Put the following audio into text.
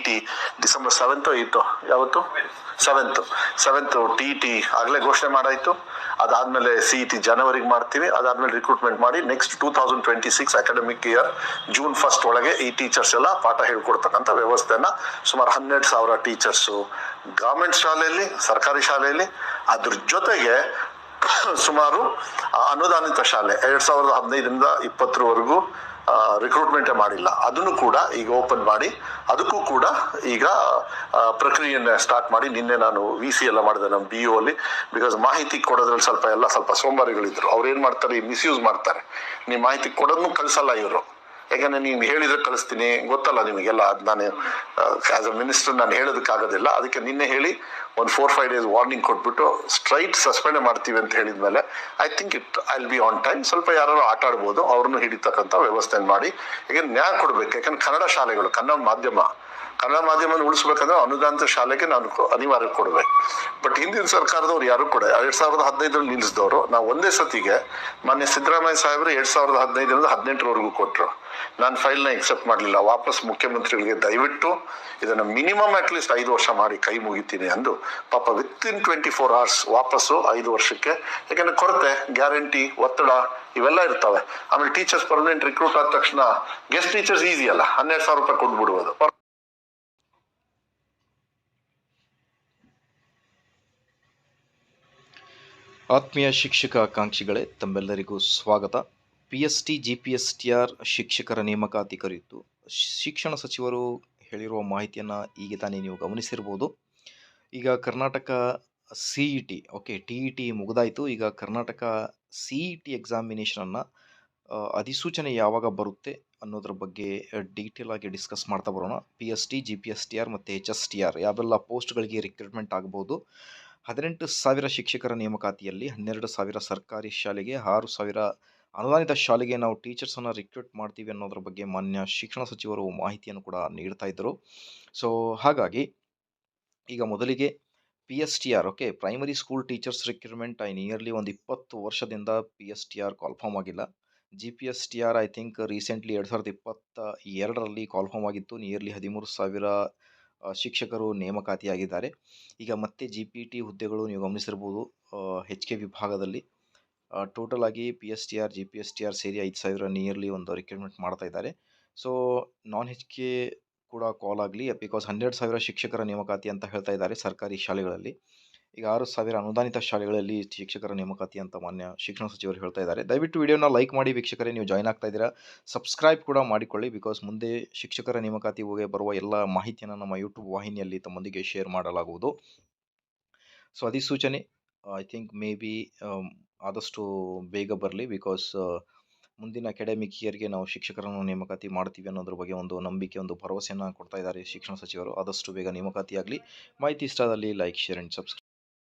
T December 7th 8th ಯಾವತ್ತು 7th T ಆಗಲೇ ಘೋಷಣೆ ಮಾಡಾಯಿತು. ಅದಾದಮೇಲೆ CET ಜನವರಿಗೆ ಮಾಡ್ತೀವಿ. ಅದಾದಮೇಲೆ ರಿಕ್ರೂಟ್ಮೆಂಟ್ ಮಾಡಿ next 2026 academic year June 1st ಒಳಗೆ ಈ ಟೀಚರ್ಸ್ ಎಲ್ಲ ಪಾಠ ಹೇಳ್ಕೊಡ್ತಕ್ಕಂಥ ವ್ಯವಸ್ಥೆನ ಸುಮಾರು 12,000 ಟೀಚರ್ಸು ಗವರ್ಮೆಂಟ್ ಶಾಲೆಯಲ್ಲಿ, ಸರ್ಕಾರಿ ಶಾಲೆಯಲ್ಲಿ, ಅದ್ರ ಜೊತೆಗೆ ಸುಮಾರು ಅನುದಾನಿತ ಶಾಲೆ 2015ರಿಂದ 2020ವರೆಗೂ ರಿಕ್ರೂಟ್ಮೆಂಟೇ ಮಾಡಿಲ್ಲ, ಅದನ್ನು ಕೂಡ ಈಗ ಓಪನ್ ಮಾಡಿ ಅದಕ್ಕೂ ಕೂಡ ಈಗ ಪ್ರಕ್ರಿಯೆಯನ್ನು ಸ್ಟಾರ್ಟ್ ಮಾಡಿ ನಿನ್ನೆ ನಾನು VC ಎಲ್ಲ ಮಾಡಿದೆ ನಮ್ಮ BO ಅಲ್ಲಿ. ಬಿಕಾಸ್ ಮಾಹಿತಿ ಕೊಡೋದ್ರಲ್ಲಿ ಸ್ವಲ್ಪ ಸೋಂಬಾರಿಗಳಿದ್ರು. ಅವ್ರು ಏನ್ ಮಾಡ್ತಾರೆ, ಮಿಸ್ಯೂಸ್ ಮಾಡ್ತಾರೆ. ನೀವು ಮಾಹಿತಿ ಕೊಡೋದನ್ನು ಕಳಿಸಲ್ಲ ಇವರು. ಯಾಕಂದ್ರೆ ನೀನು ಹೇಳಿದ್ರೆ ಕಳಿಸ್ತೀನಿ, ಗೊತ್ತಲ್ಲ ನಿಮಗೆಲ್ಲ. ಅದು ನಾನು ಆಸ್ ಅ ಮಿನಿಸ್ಟರ್ ನಾನು ಹೇಳೋದಕ್ಕಾಗೋದಿಲ್ಲ. ಅದಕ್ಕೆ ನಿನ್ನೆ ಹೇಳಿ ಒಂದು 4-5 days ವಾರ್ನಿಂಗ್ ಕೊಟ್ಬಿಟ್ಟು ಸ್ಟ್ರೈಟ್ ಸಸ್ಪೆಂಡ್ ಮಾಡ್ತೀವಿ ಅಂತ ಹೇಳಿದ್ಮೇಲೆ I think I will be on time. ಸ್ವಲ್ಪ ಯಾರು ಆಟ ಆಡ್ಬೋದು, ಅವ್ರನ್ನು ಹಿಡಿತಕ್ಕಂಥ ವ್ಯವಸ್ಥೆ ಮಾಡಿ. ಯಾಕಂದ್ರೆ ನ್ಯಾಯ ಕೊಡ್ಬೇಕು. ಯಾಕಂದ್ರೆ ಕನ್ನಡ ಶಾಲೆಗಳು, ಕನ್ನಡ ಮಾಧ್ಯಮ ಉಳಿಸ್ಬೇಕಂದ್ರೆ ಅನುದಾನಿತ ಶಾಲೆಗೆ ನಾನು ಅನಿವಾರ್ಯ ಕೊಡ್ಬೇಕು. ಬಟ್ ಹಿಂದಿನ ಸರ್ಕಾರದವ್ರು ಯಾರು ಕೂಡ 2015ರಲ್ಲಿ ನಿಲ್ಲಿಸಿದವರು. ನಾವು ಒಂದೇ ಸತಿಗೆ ಮಾನ್ಯ ಸಿದ್ದರಾಮಯ್ಯ ಸಾಹೇಬರು 2015ರಿಂದ 2018ವರೆಗೂ ಕೊಟ್ಟರು. ನಾನು ಫೈಲ್ನ ಎಕ್ಸೆಪ್ಟ್ ಮಾಡಲಿಲ್ಲ. ವಾಪಸ್ ಮುಖ್ಯಮಂತ್ರಿಗಳಿಗೆ ದಯವಿಟ್ಟು ಇದನ್ನ ಮಿನಿಮಮ್ ಅಟ್ಲೀಸ್ಟ್ 5 ವರ್ಷ ಮಾಡಿ ಕೈ ಮುಗಿತೀನಿ ಅಂದು ಪಾಪ ವಿತಿನ್ 24 hours ವಾಪಸ್ಸು 5 ವರ್ಷಕ್ಕೆ. ಯಾಕಂದ್ರೆ ಕೊರತೆ, ಗ್ಯಾರಂಟಿ, ಒತ್ತಡ ಇವೆಲ್ಲ ಇರ್ತವೆ. ಆಮೇಲೆ ಟೀಚರ್ಸ್ ಪರ್ಮನೆಂಟ್ ರಿಕ್ರೂಟ್ ಆದ ತಕ್ಷಣ ಗೆಸ್ಟ್ ಟೀಚರ್ಸ್ ಈಸಿ ಅಲ್ಲ, 12,000 ರೂಪಾಯಿ ಕೊಟ್ಬಿಡುವುದು. ಆತ್ಮೀಯ ಶಿಕ್ಷಕ ಆಕಾಂಕ್ಷಿಗಳೇ, ತಮ್ಮೆಲ್ಲರಿಗೂ ಸ್ವಾಗತ. PST GPSTR ಶಿಕ್ಷಕರ ನೇಮಕಾತಿ ಕುರಿತು ಶಿಕ್ಷಣ ಸಚಿವರು ಹೇಳಿರುವ ಮಾಹಿತಿಯನ್ನು ಈಗ ತಾನೇ ನೀವು ಗಮನಿಸಿರ್ಬೋದು. ಈಗ ಕರ್ನಾಟಕ CET TET ಮುಗಿದಾಯಿತು. ಈಗ ಕರ್ನಾಟಕ CET ಎಕ್ಸಾಮಿನೇಷನನ್ನು ಅಧಿಸೂಚನೆ ಯಾವಾಗ ಬರುತ್ತೆ ಅನ್ನೋದ್ರ ಬಗ್ಗೆ ಡೀಟೇಲ್ ಆಗಿ ಡಿಸ್ಕಸ್ ಮಾಡ್ತಾ ಬರೋಣ. PST GPSTR ಮತ್ತು HSTR ಯಾವೆಲ್ಲ ಪೋಸ್ಟ್ಗಳಿಗೆ ರಿಕ್ರೂಟ್ಮೆಂಟ್ ಆಗ್ಬೋದು. 18,000 ಶಿಕ್ಷಕರ ನೇಮಕಾತಿಯಲ್ಲಿ 12,000 ಸರ್ಕಾರಿ ಶಾಲೆಗೆ, 6,000 ಅನುದಾನಿತ ಶಾಲೆಗೆ ನಾವು ಟೀಚರ್ಸನ್ನು ರಿಕ್ರೂಟ್ ಮಾಡ್ತೀವಿ ಅನ್ನೋದ್ರ ಬಗ್ಗೆ ಮಾನ್ಯ ಶಿಕ್ಷಣ ಸಚಿವರು ಮಾಹಿತಿಯನ್ನು ಕೂಡ ನೀಡ್ತಾ ಇದ್ದರು. ಸೊ ಹಾಗಾಗಿ ಈಗ ಮೊದಲಿಗೆ PSTR primary school teachers recruitment nearly ಒಂದು 20 ವರ್ಷದಿಂದ PSTR ಕಾಲ್ಫಾರ್ಮ್ ಆಗಿಲ್ಲ. GPSTR ಐ ಥಿಂಕ್ ರೀಸೆಂಟ್ಲಿ 2022ರಲ್ಲಿ ಕಾಲ್ಫಾರ್ಮ್ ಆಗಿತ್ತು. ನಿಯರ್ಲಿ 13,000 ಶಿಕ್ಷಕರು ನೇಮಕಾತಿಯಾಗಿದ್ದಾರೆ. ಈಗ ಮತ್ತೆ GPT ಹುದ್ದೆಗಳು ನೀವು ಗಮನಿಸಿರ್ಬೋದು. HK ವಿಭಾಗದಲ್ಲಿ ಟೋಟಲ್ ಆಗಿ PSTR GPSTR ಸೇರಿ 5,000 ನಿಯರ್ಲಿ ಒಂದು ರಿಕ್ರೂಟ್ಮೆಂಟ್ ಮಾಡ್ತಾ ಇದ್ದಾರೆ. ಸೊ ನಾನ್ HK ಕೂಡ ಕಾಲ್ ಆಗಲಿ, ಬಿಕಾಸ್ 12,000 ಶಿಕ್ಷಕರ ನೇಮಕಾತಿ ಅಂತ ಹೇಳ್ತಾ ಇದ್ದಾರೆ ಸರ್ಕಾರಿ ಶಾಲೆಗಳಲ್ಲಿ. ಈಗ 6,000 ಅನುದಾನಿತ ಶಾಲೆಗಳಲ್ಲಿ ಶಿಕ್ಷಕರ ನೇಮಕಾತಿ ಅಂತ ಮಾನ್ಯ ಶಿಕ್ಷಣ ಸಚಿವರು ಹೇಳ್ತಾ ಇದ್ದಾರೆ. ದಯವಿಟ್ಟು ವಿಡಿಯೋನ ಲೈಕ್ ಮಾಡಿ ವೀಕ್ಷಕರೇ. ನೀವು ಜಾಯ್ನ್ ಆಗ್ತಾ ಇದ್ದೀರಾ, ಸಬ್ಸ್ಕ್ರೈಬ್ ಕೂಡ ಮಾಡಿಕೊಳ್ಳಿ. ಬಿಕಾಸ್ ಮುಂದೆ ಶಿಕ್ಷಕರ ನೇಮಕಾತಿ ಬರುವ ಎಲ್ಲ ಮಾಹಿತಿಯನ್ನು ನಮ್ಮ ಯೂಟ್ಯೂಬ್ ವಾಹಿನಿಯಲ್ಲಿ ತಮ್ಮೊಂದಿಗೆ ಶೇರ್ ಮಾಡಲಾಗುವುದು. ಸೊ ಅಧಿಸೂಚನೆ ಐ ಥಿಂಕ್ ಮೇ ಬಿ ಆದಷ್ಟು ಬೇಗ ಬರಲಿ. ಬಿಕಾಸ್ ಮುಂದಿನ ಅಕಾಡೆಮಿಕ್ ಇಯರ್ಗೆ ನಾವು ಶಿಕ್ಷಕರನ್ನು ನೇಮಕಾತಿ ಮಾಡ್ತೀವಿ ಅನ್ನೋದ್ರ ಬಗ್ಗೆ ಒಂದು ನಂಬಿಕೆ, ಒಂದು ಭರವಸೆಯನ್ನು ಕೊಡ್ತಾ ಇದ್ದಾರೆ ಶಿಕ್ಷಣ ಸಚಿವರು. ಆದಷ್ಟು ಬೇಗ ನೇಮಕಾತಿ ಆಗಲಿ. ಮಾಹಿತಿ ಇಷ್ಟ ಆದಲ್ಲಿ ಲೈಕ್, ಶೇರ್ ಆ್ಯಂಡ್ ಸಬ್ಸ್ಕ್ರೈಬ್.